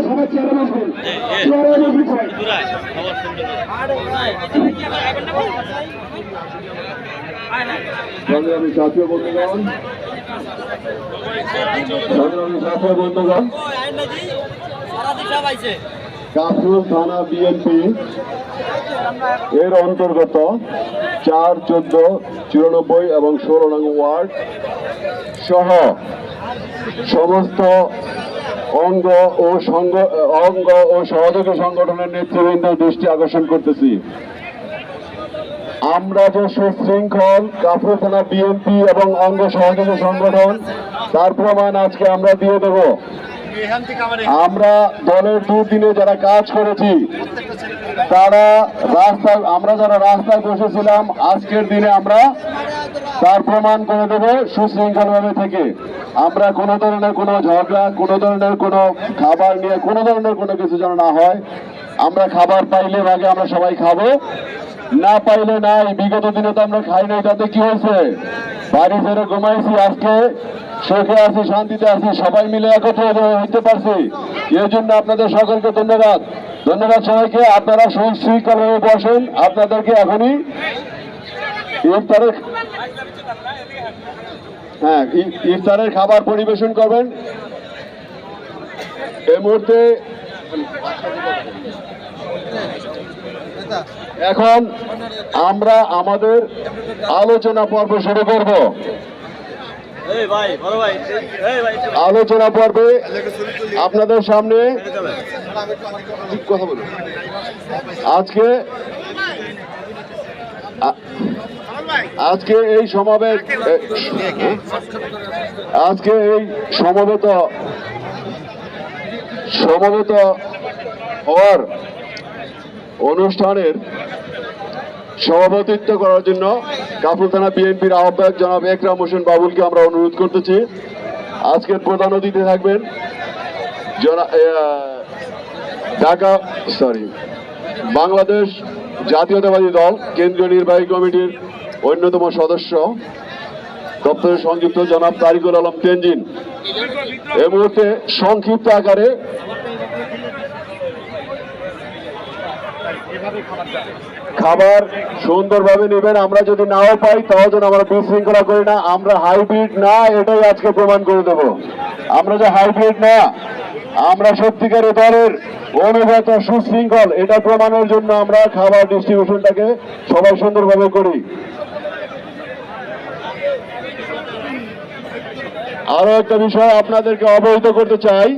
সবাই চেয়ারে বসবেন, চেয়ারে বসবেন সবাই। সংগ্রামী জাতীয় বন্ধুগণ, সংগ্রামী জাতীয় বন্ধুগণ, কাফরুল থানা বিএনপি এর অন্তর্গত 4, 14, 94 এবং 16 নং ওয়ার্ড সহ সমস্ত অঙ্গ ও সহযোগী সংগঠনের নেতৃবৃন্দের দৃষ্টি আকর্ষণ করতেছি। আমরা যে সুশৃঙ্খল কাফরুল থানা বিএনপি এবং অঙ্গ সহযোগী সংগঠন, তার প্রমাণ আজকে আমরা দিয়ে দেব। আমরা দলের দুদিনে যারা কাজ করেছি, আমরা যারা রাস্তায় বসেছিলাম, আজকের দিনে আমরা তার প্রমাণ করে দেব সুশৃঙ্খল ভাবে থেকে। আমরা কোনো ধরনের কোনো ঝগড়া, কোনো ধরনের কোনো খাবার নিয়ে কোনো ধরনের কোনো কিছু যেন না হয়। আমরা খাবার পাইলে ভাগে আমরা সবাই খাবো, না পাইলে নাই। বিগত দিনে তো আমরা খাই নাই, তাতে কি হয়েছে? বাড়ি ছেড়ে ঘুমাইছি, আজকে সুখে আছি, শান্তিতে আছি, সবাই মিলে একত্র হইতে পারছি। এর জন্য আপনাদের সকলকে ধন্যবাদ। ধন্যবাদ সবাইকে। আপনারা সুশৃঙ্খলভাবে বসেন। আপনাদেরকে এখনই ইফতারের খাবার পরিবেশন করবেন। এই মুহূর্তে এখন আমরা আমাদের আলোচনা পর্ব শুরু করব। আলোচনা পর্বে আপনাদের সামনে কথা বলুন। আজকে এই সমবেত হওয়ার অনুষ্ঠানের সভাপতিত্ব করার জন্য কাফরুল থানা বিএনপির আহ্বায়ক জনাব একরাম হোসেন বাবুলকে আমরা অনুরোধ করতেছি। আজকের প্রধান অতিথি থাকবেন বাংলাদেশ জাতীয়তাবাদী দল কেন্দ্রীয় নির্বাহী কমিটির অন্যতম সদস্য, দপ্তরের সংযুক্ত জনাব তারিকুল আলম তেনজিন। এই মুহূর্তে সংক্ষিপ্ত আকারে খাবার সুন্দরভাবে নেবেন। আমরা যদি নাও পাই তাও যেন আমরা বিশৃঙ্খলা করি না। আমরা হাইব্রিড না, এটাই আজকে প্রমাণ করে দেব। আমরা যে হাইব্রিড না, আমরা সত্যিকারের দলের অনুগত সুশৃঙ্খল, এটা প্রমাণের জন্য আমরা খাবার ডিস্ট্রিবিউশনটাকে সবাই সুন্দরভাবে করি। আরো একটা বিষয় আপনাদেরকে অবহিত করতে চাই।